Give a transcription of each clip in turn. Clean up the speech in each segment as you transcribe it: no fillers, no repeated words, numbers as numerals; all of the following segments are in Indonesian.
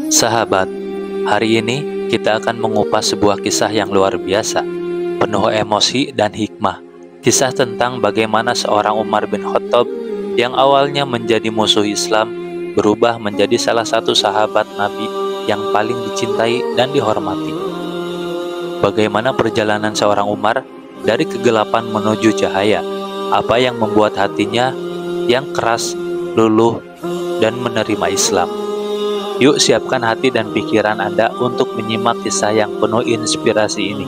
Sahabat, hari ini kita akan mengupas sebuah kisah yang luar biasa, penuh emosi dan hikmah. Kisah tentang bagaimana seorang Umar bin Khattab yang awalnya menjadi musuh Islam berubah menjadi salah satu sahabat Nabi yang paling dicintai dan dihormati. Bagaimana perjalanan seorang Umar dari kegelapan menuju cahaya, apa yang membuat hatinya yang keras, luluh, dan menerima Islam. Yuk siapkan hati dan pikiran Anda untuk menyimak kisah yang penuh inspirasi ini.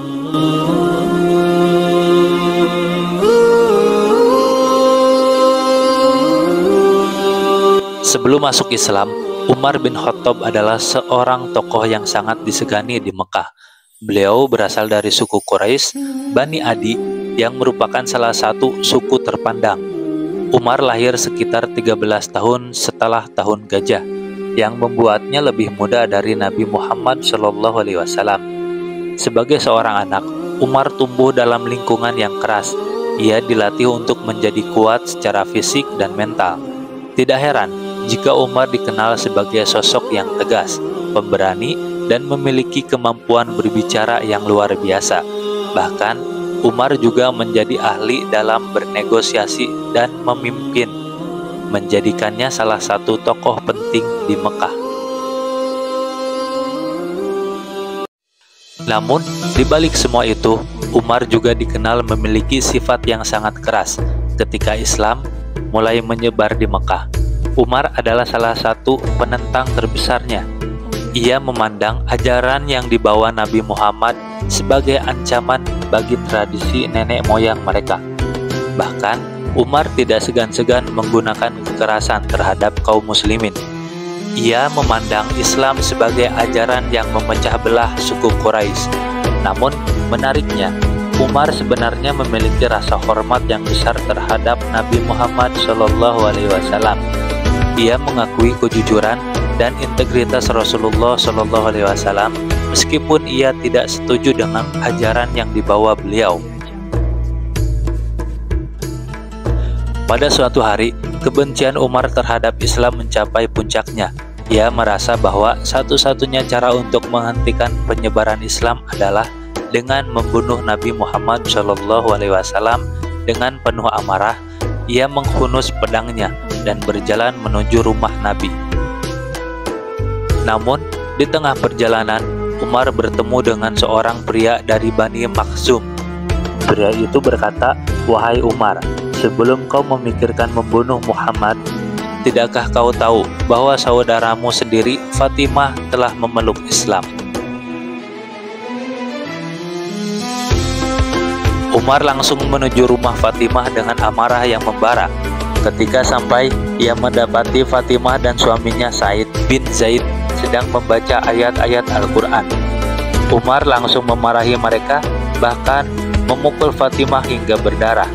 Sebelum masuk Islam, Umar bin Khattab adalah seorang tokoh yang sangat disegani di Mekah. Beliau berasal dari suku Quraisy, Bani Adi, yang merupakan salah satu suku terpandang. Umar lahir sekitar 13 tahun setelah tahun gajah, yang membuatnya lebih muda dari Nabi Muhammad SAW. Sebagai seorang anak, Umar tumbuh dalam lingkungan yang keras. Ia dilatih untuk menjadi kuat secara fisik dan mental. Tidak heran jika Umar dikenal sebagai sosok yang tegas, pemberani, dan memiliki kemampuan berbicara yang luar biasa. Bahkan, Umar juga menjadi ahli dalam bernegosiasi dan memimpin, menjadikannya salah satu tokoh penting di Mekah. Namun, di balik semua itu, Umar juga dikenal memiliki sifat yang sangat keras. Ketika Islam mulai menyebar di Mekah, Umar adalah salah satu penentang terbesarnya. Ia memandang ajaran yang dibawa Nabi Muhammad sebagai ancaman bagi tradisi nenek moyang mereka. Bahkan, Umar tidak segan-segan menggunakan kekerasan terhadap kaum muslimin. Ia memandang Islam sebagai ajaran yang memecah belah suku Quraisy. Namun, menariknya, Umar sebenarnya memiliki rasa hormat yang besar terhadap Nabi Muhammad SAW. Ia mengakui kejujuran dan integritas Rasulullah SAW, meskipun ia tidak setuju dengan ajaran yang dibawa beliau. Pada suatu hari, kebencian Umar terhadap Islam mencapai puncaknya. Ia merasa bahwa satu-satunya cara untuk menghentikan penyebaran Islam adalah dengan membunuh Nabi Muhammad SAW. Dengan penuh amarah, ia menghunus pedangnya dan berjalan menuju rumah Nabi. Namun, di tengah perjalanan, Umar bertemu dengan seorang pria dari Bani Makhzum. Pria itu berkata, "Wahai Umar, sebelum kau memikirkan membunuh Muhammad, tidakkah kau tahu bahwa saudaramu sendiri, Fatimah, telah memeluk Islam?" Umar langsung menuju rumah Fatimah dengan amarah yang membara. Ketika sampai, ia mendapati Fatimah dan suaminya Said bin Zaid sedang membaca ayat-ayat Al-Quran. Umar langsung memarahi mereka, bahkan memukul Fatimah hingga berdarah.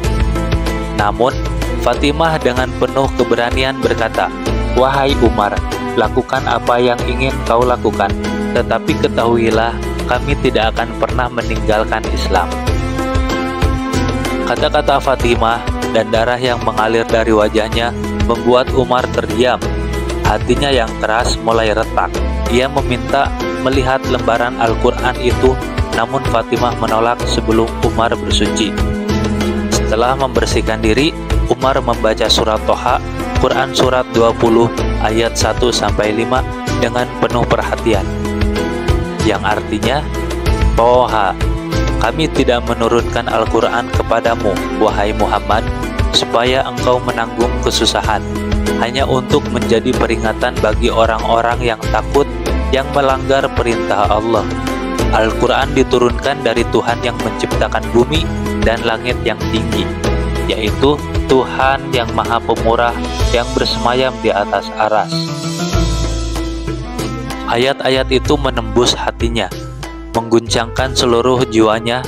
Namun, Fatimah dengan penuh keberanian berkata, "Wahai Umar, lakukan apa yang ingin kau lakukan, tetapi ketahuilah kami tidak akan pernah meninggalkan Islam." Kata-kata Fatimah dan darah yang mengalir dari wajahnya membuat Umar terdiam. Hatinya yang keras mulai retak. Ia meminta melihat lembaran Al-Quran itu, namun Fatimah menolak sebelum Umar bersuci. Setelah membersihkan diri, Umar membaca surat Toha, Quran surat 20 ayat 1-5 dengan penuh perhatian, yang artinya, "Toha, kami tidak menurunkan Al-Quran kepadamu, wahai Muhammad, supaya engkau menanggung kesusahan, hanya untuk menjadi peringatan bagi orang-orang yang takut yang melanggar perintah Allah. Al-Quran diturunkan dari Tuhan yang menciptakan bumi dan langit yang tinggi, yaitu Tuhan yang Maha Pemurah yang bersemayam di atas aras." Ayat-ayat itu menembus hatinya, mengguncangkan seluruh jiwanya.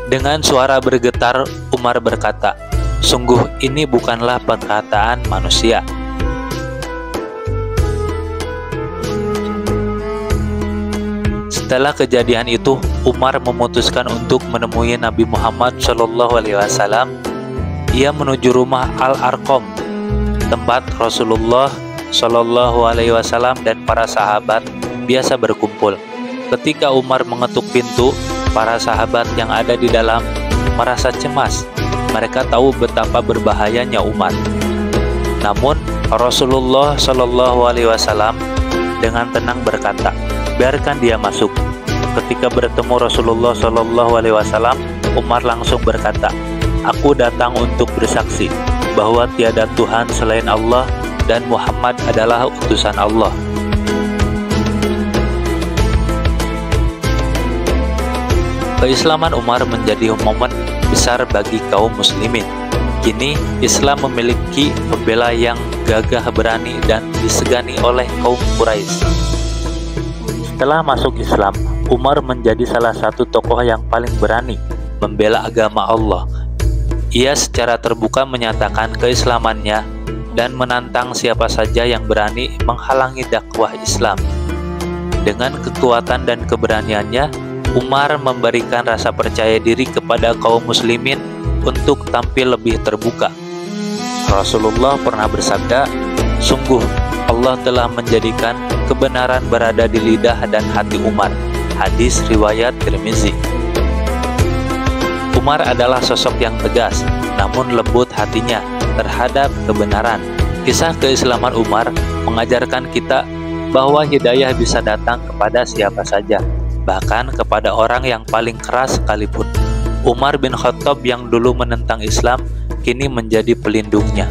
Dengan suara bergetar, Umar berkata, "Sungguh ini bukanlah perkataan manusia." Setelah kejadian itu, Umar memutuskan untuk menemui Nabi Muhammad SAW. Ia menuju rumah Al-Arqam, tempat Rasulullah Shallallahu Alaihi Wasallam dan para sahabat biasa berkumpul. Ketika Umar mengetuk pintu, para sahabat yang ada di dalam merasa cemas. Mereka tahu betapa berbahayanya Umar. Namun Rasulullah Shallallahu Alaihi Wasallam dengan tenang berkata, biarkan dia masuk. Ketika bertemu Rasulullah Shallallahu Alaihi Wasallam, Umar langsung berkata, aku datang untuk bersaksi bahwa tiada Tuhan selain Allah dan Muhammad adalah utusan Allah. Keislaman Umar menjadi momen besar bagi kaum muslimin. Kini Islam memiliki pembela yang gagah berani dan disegani oleh kaum Quraisy. Setelah masuk Islam, Umar menjadi salah satu tokoh yang paling berani membela agama Allah. Ia secara terbuka menyatakan keislamannya dan menantang siapa saja yang berani menghalangi dakwah Islam. Dengan kekuatan dan keberaniannya, Umar memberikan rasa percaya diri kepada kaum muslimin untuk tampil lebih terbuka. Rasulullah pernah bersabda, sungguh Allah telah menjadikan kebenaran berada di lidah dan hati Umar. Hadis riwayat Tirmizi. Umar adalah sosok yang tegas, namun lembut hatinya terhadap kebenaran. Kisah keislaman Umar mengajarkan kita bahwa hidayah bisa datang kepada siapa saja, bahkan kepada orang yang paling keras sekalipun. Umar bin Khattab yang dulu menentang Islam kini menjadi pelindungnya.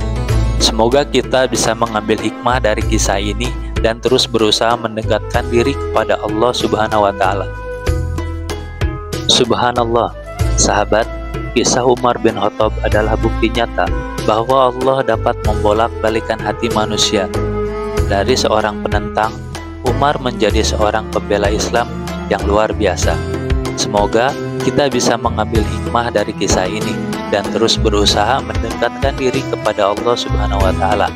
Semoga kita bisa mengambil hikmah dari kisah ini dan terus berusaha mendekatkan diri kepada Allah Subhanahu wa Ta'ala. Subhanallah, sahabat, kisah Umar bin Khattab adalah bukti nyata bahwa Allah dapat membolak-balikan hati manusia. Dari seorang penentang, Umar menjadi seorang pembela Islam yang luar biasa. Semoga kita bisa mengambil hikmah dari kisah ini dan terus berusaha mendekatkan diri kepada Allah Subhanahu wa Ta'ala.